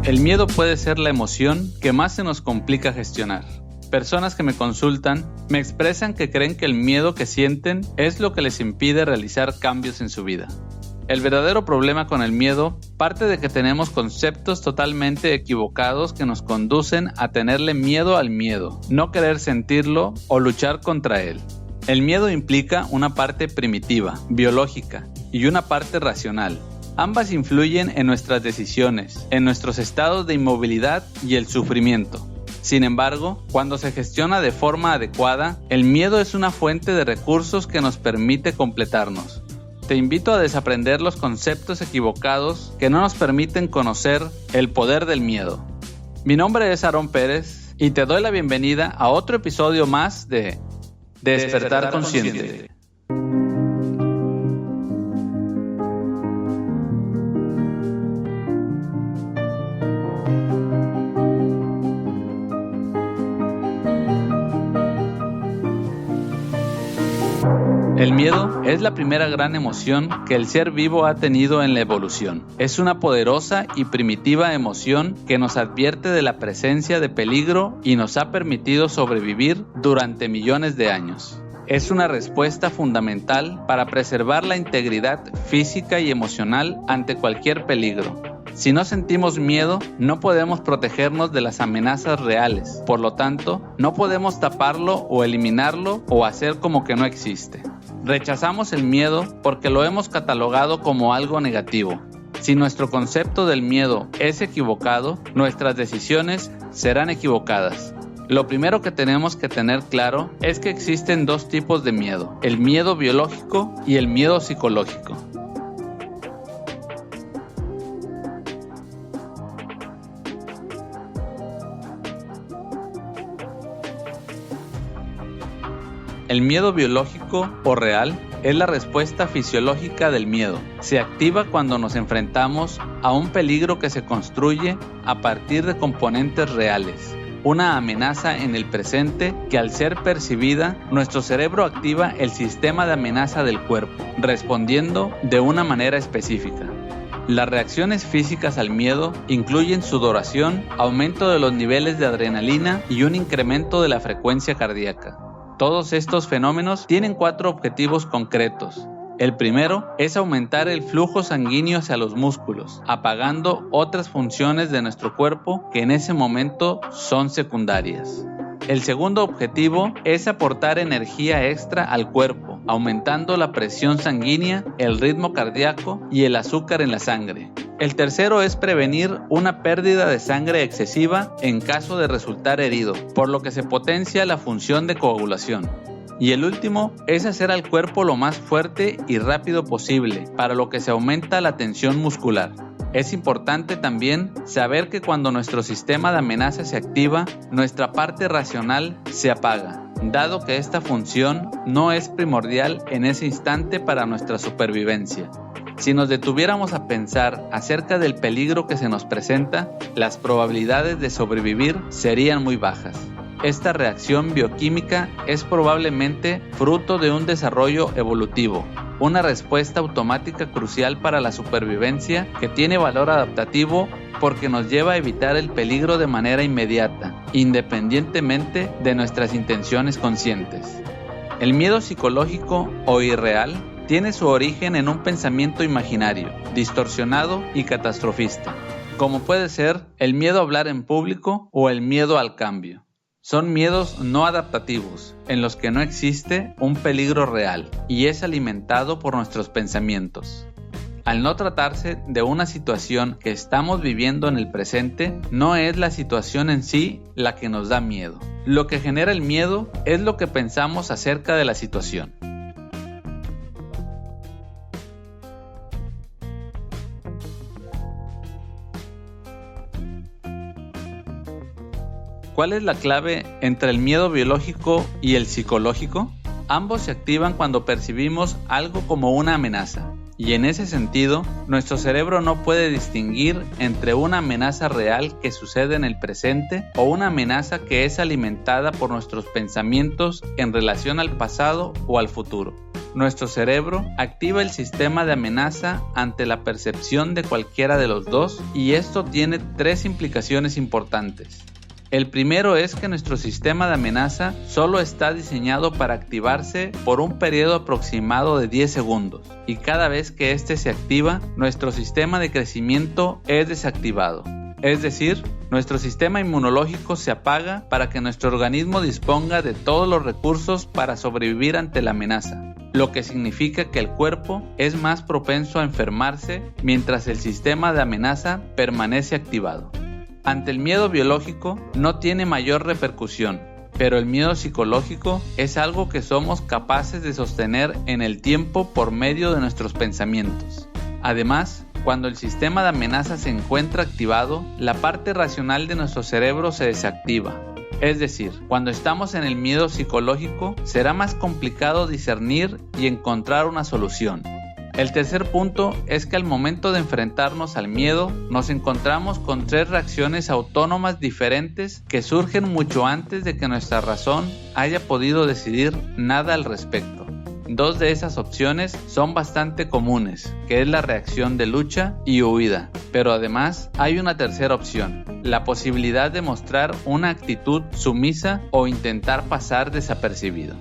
El miedo puede ser la emoción que más se nos complica gestionar. Personas que me consultan me expresan que creen que el miedo que sienten es lo que les impide realizar cambios en su vida. El verdadero problema con el miedo parte de que tenemos conceptos totalmente equivocados que nos conducen a tenerle miedo al miedo, no querer sentirlo o luchar contra él. El miedo implica una parte primitiva, biológica, y una parte racional. Ambas influyen en nuestras decisiones, en nuestros estados de inmovilidad y el sufrimiento. Sin embargo, cuando se gestiona de forma adecuada, el miedo es una fuente de recursos que nos permite completarnos. Te invito a desaprender los conceptos equivocados que no nos permiten conocer el poder del miedo. Mi nombre es Aarón Pérez y te doy la bienvenida a otro episodio más de Despertar Consciente. El miedo es la primera gran emoción que el ser vivo ha tenido en la evolución. Es una poderosa y primitiva emoción que nos advierte de la presencia de peligro y nos ha permitido sobrevivir durante millones de años. Es una respuesta fundamental para preservar la integridad física y emocional ante cualquier peligro. Si no sentimos miedo, no podemos protegernos de las amenazas reales. Por lo tanto, no podemos taparlo o eliminarlo o hacer como que no existe. Rechazamos el miedo porque lo hemos catalogado como algo negativo. Si nuestro concepto del miedo es equivocado, nuestras decisiones serán equivocadas. Lo primero que tenemos que tener claro es que existen dos tipos de miedo: el miedo biológico y el miedo psicológico. El miedo biológico o real es la respuesta fisiológica del miedo. Se activa cuando nos enfrentamos a un peligro que se construye a partir de componentes reales. Una amenaza en el presente que, al ser percibida, nuestro cerebro activa el sistema de amenaza del cuerpo, respondiendo de una manera específica. Las reacciones físicas al miedo incluyen sudoración, aumento de los niveles de adrenalina y un incremento de la frecuencia cardíaca. Todos estos fenómenos tienen 4 objetivos concretos. El primero es aumentar el flujo sanguíneo hacia los músculos, apagando otras funciones de nuestro cuerpo que en ese momento son secundarias. El segundo objetivo es aportar energía extra al cuerpo, aumentando la presión sanguínea, el ritmo cardíaco y el azúcar en la sangre. El tercero es prevenir una pérdida de sangre excesiva en caso de resultar herido, por lo que se potencia la función de coagulación. Y el último es hacer al cuerpo lo más fuerte y rápido posible, para lo que se aumenta la tensión muscular. Es importante también saber que cuando nuestro sistema de amenaza se activa, nuestra parte racional se apaga, dado que esta función no es primordial en ese instante para nuestra supervivencia. Si nos detuviéramos a pensar acerca del peligro que se nos presenta, las probabilidades de sobrevivir serían muy bajas. Esta reacción bioquímica es probablemente fruto de un desarrollo evolutivo, una respuesta automática crucial para la supervivencia que tiene valor adaptativo porque nos lleva a evitar el peligro de manera inmediata, independientemente de nuestras intenciones conscientes. El miedo psicológico o irreal tiene su origen en un pensamiento imaginario, distorsionado y catastrofista, como puede ser el miedo a hablar en público o el miedo al cambio. Son miedos no adaptativos, en los que no existe un peligro real y es alimentado por nuestros pensamientos. Al no tratarse de una situación que estamos viviendo en el presente, no es la situación en sí la que nos da miedo. Lo que genera el miedo es lo que pensamos acerca de la situación. ¿Cuál es la clave entre el miedo biológico y el psicológico? Ambos se activan cuando percibimos algo como una amenaza, y en ese sentido, nuestro cerebro no puede distinguir entre una amenaza real que sucede en el presente o una amenaza que es alimentada por nuestros pensamientos en relación al pasado o al futuro. Nuestro cerebro activa el sistema de amenaza ante la percepción de cualquiera de los dos, y esto tiene 3 implicaciones importantes. El primero es que nuestro sistema de amenaza solo está diseñado para activarse por un periodo aproximado de 10 segundos, y cada vez que este se activa, nuestro sistema de crecimiento es desactivado. Es decir, nuestro sistema inmunológico se apaga para que nuestro organismo disponga de todos los recursos para sobrevivir ante la amenaza, lo que significa que el cuerpo es más propenso a enfermarse mientras el sistema de amenaza permanece activado. Ante el miedo biológico no tiene mayor repercusión, pero el miedo psicológico es algo que somos capaces de sostener en el tiempo por medio de nuestros pensamientos. Además, cuando el sistema de amenaza se encuentra activado, la parte racional de nuestro cerebro se desactiva. Es decir, cuando estamos en el miedo psicológico, será más complicado discernir y encontrar una solución. El tercer punto es que al momento de enfrentarnos al miedo, nos encontramos con 3 reacciones autónomas diferentes que surgen mucho antes de que nuestra razón haya podido decidir nada al respecto. 2 de esas opciones son bastante comunes, que es la reacción de lucha y huida, pero además hay una tercera opción, la posibilidad de mostrar una actitud sumisa o intentar pasar desapercibido.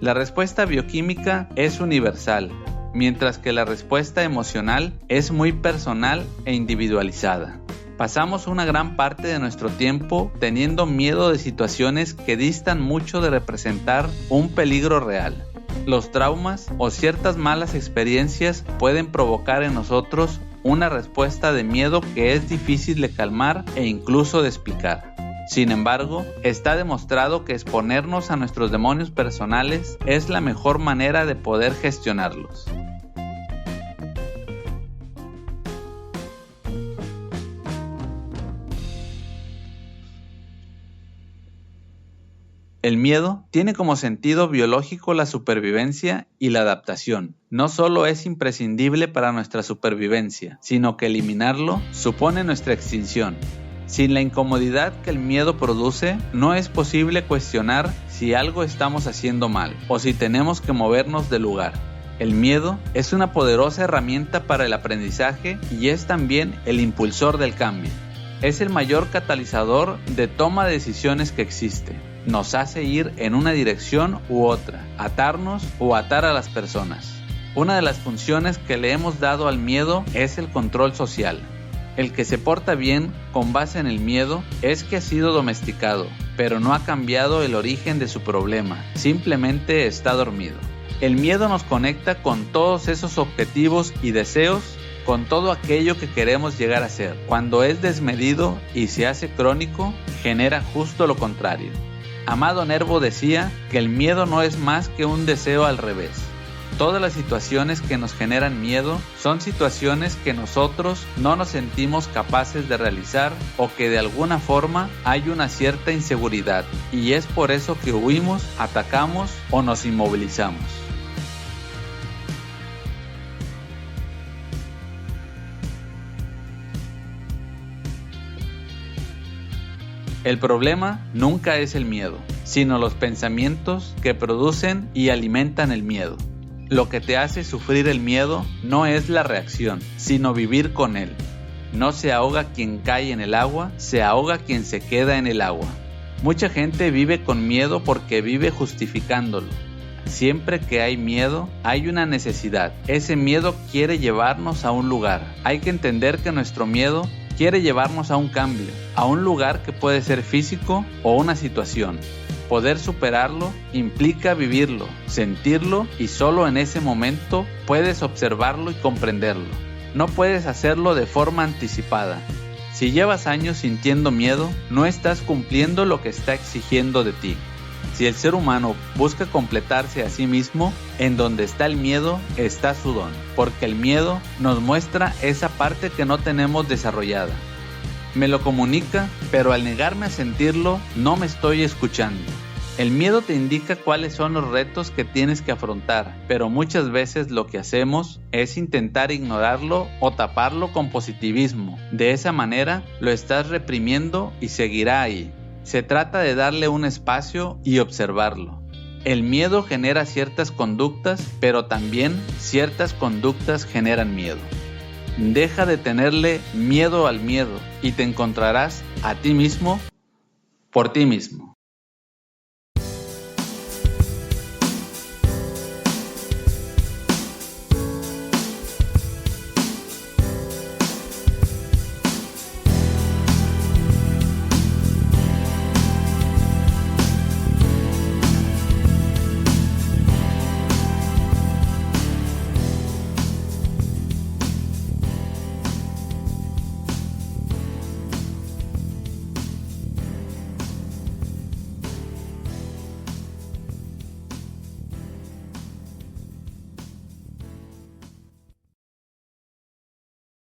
La respuesta bioquímica es universal, mientras que la respuesta emocional es muy personal e individualizada. Pasamos una gran parte de nuestro tiempo teniendo miedo de situaciones que distan mucho de representar un peligro real. Los traumas o ciertas malas experiencias pueden provocar en nosotros una respuesta de miedo que es difícil de calmar e incluso de explicar. Sin embargo, está demostrado que exponernos a nuestros demonios personales es la mejor manera de poder gestionarlos. El miedo tiene como sentido biológico la supervivencia y la adaptación. No solo es imprescindible para nuestra supervivencia, sino que eliminarlo supone nuestra extinción. Sin la incomodidad que el miedo produce, no es posible cuestionar si algo estamos haciendo mal o si tenemos que movernos del lugar. El miedo es una poderosa herramienta para el aprendizaje y es también el impulsor del cambio. Es el mayor catalizador de toma de decisiones que existe. Nos hace ir en una dirección u otra, atarnos o atar a las personas. Una de las funciones que le hemos dado al miedo es el control social. El que se porta bien con base en el miedo es que ha sido domesticado, pero no ha cambiado el origen de su problema, simplemente está dormido. El miedo nos conecta con todos esos objetivos y deseos, con todo aquello que queremos llegar a ser. Cuando es desmedido y se hace crónico, genera justo lo contrario. Amado Nervo decía que el miedo no es más que un deseo al revés. Todas las situaciones que nos generan miedo son situaciones que nosotros no nos sentimos capaces de realizar o que de alguna forma hay una cierta inseguridad, y es por eso que huimos, atacamos o nos inmovilizamos. El problema nunca es el miedo, sino los pensamientos que producen y alimentan el miedo. Lo que te hace sufrir el miedo no es la reacción, sino vivir con él. No se ahoga quien cae en el agua, se ahoga quien se queda en el agua. Mucha gente vive con miedo porque vive justificándolo. Siempre que hay miedo, hay una necesidad. Ese miedo quiere llevarnos a un lugar. Hay que entender que nuestro miedo quiere llevarnos a un cambio, a un lugar que puede ser físico o una situación. Poder superarlo implica vivirlo, sentirlo, y solo en ese momento puedes observarlo y comprenderlo. No puedes hacerlo de forma anticipada. Si llevas años sintiendo miedo, no estás cumpliendo lo que está exigiendo de ti. Si el ser humano busca completarse a sí mismo, en donde está el miedo está su don, porque el miedo nos muestra esa parte que no tenemos desarrollada. Me lo comunica, pero al negarme a sentirlo, no me estoy escuchando. El miedo te indica cuáles son los retos que tienes que afrontar, pero muchas veces lo que hacemos es intentar ignorarlo o taparlo con positivismo. De esa manera, lo estás reprimiendo y seguirá ahí. Se trata de darle un espacio y observarlo. El miedo genera ciertas conductas, pero también ciertas conductas generan miedo. Deja de tenerle miedo al miedo y te encontrarás a ti mismo por ti mismo.